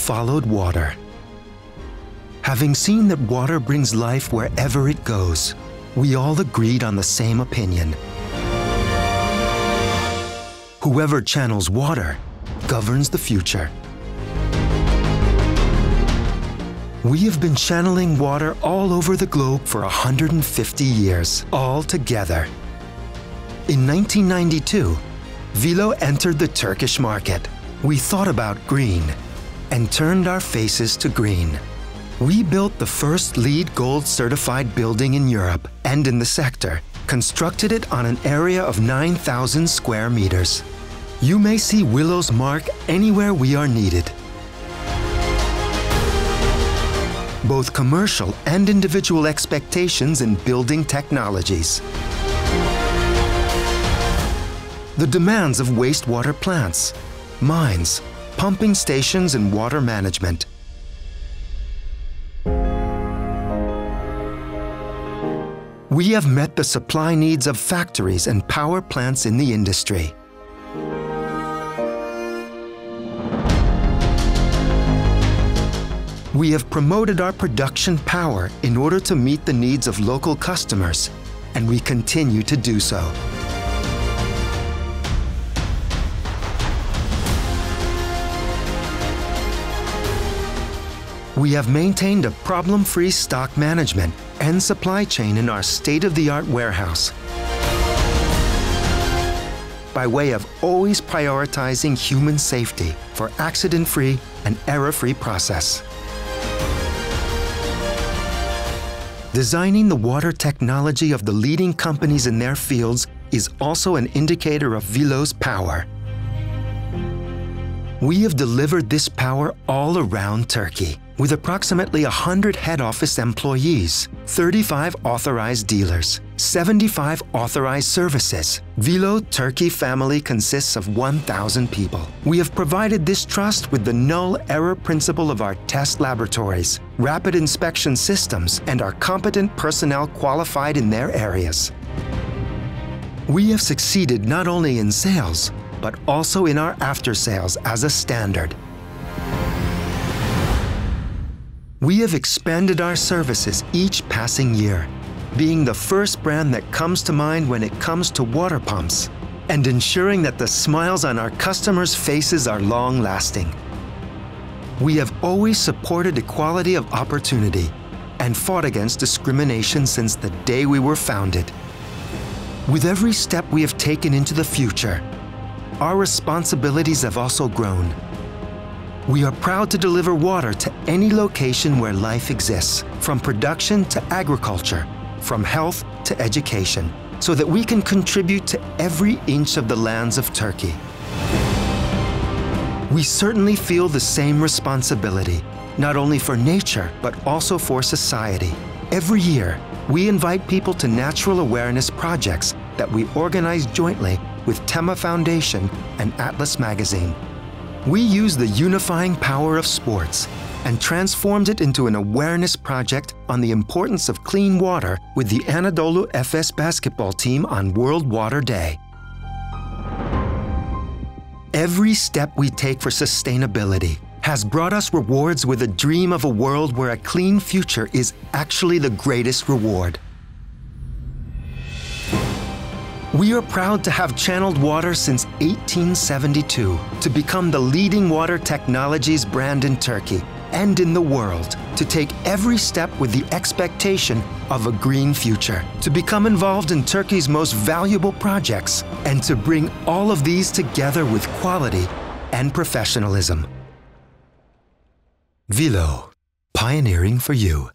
followed water. Having seen that water brings life wherever it goes, we all agreed on the same opinion. Whoever channels water governs the future. We have been channeling water all over the globe for 150 years, all together. In 1992, Wilo entered the Turkish market. We thought about green and turned our faces to green. We built the first LEED Gold certified building in Europe and in the sector, constructed it on an area of 9,000 square meters. You may see Wilo's mark anywhere we are needed. Both commercial and individual expectations in building technologies. The demands of wastewater plants, mines, pumping stations, and water management. We have met the supply needs of factories and power plants in the industry. We have promoted our production power in order to meet the needs of local customers, and we continue to do so. We have maintained a problem-free stock management and supply chain in our state-of-the-art warehouse by way of always prioritizing human safety for accident-free and error-free process. Designing the water technology of the leading companies in their fields is also an indicator of Wilo's power. We have delivered this power all around Turkey, with approximately 100 head office employees, 35 authorized dealers, 75 authorized services. Wilo Turkey family consists of 1,000 people. We have provided this trust with the null error principle of our test laboratories, rapid inspection systems, and our competent personnel qualified in their areas. We have succeeded not only in sales, but also in our after-sales as a standard. We have expanded our services each passing year, being the first brand that comes to mind when it comes to water pumps, and ensuring that the smiles on our customers' faces are long-lasting. We have always supported equality of opportunity and fought against discrimination since the day we were founded. With every step we have taken into the future, our responsibilities have also grown. We are proud to deliver water to any location where life exists, from production to agriculture, from health to education, so that we can contribute to every inch of the lands of Turkey. We certainly feel the same responsibility, not only for nature, but also for society. Every year, we invite people to natural awareness projects that we organize jointly with Tema Foundation and Atlas Magazine. We use the unifying power of sports and transformed it into an awareness project on the importance of clean water with the Anadolu Efes basketball team on World Water Day. Every step we take for sustainability has brought us rewards with a dream of a world where a clean future is actually the greatest reward. We are proud to have channeled water since 1872 to become the leading water technologies brand in Turkey and in the world, to take every step with the expectation of a green future, to become involved in Turkey's most valuable projects, and to bring all of these together with quality and professionalism. Wilo, pioneering for you.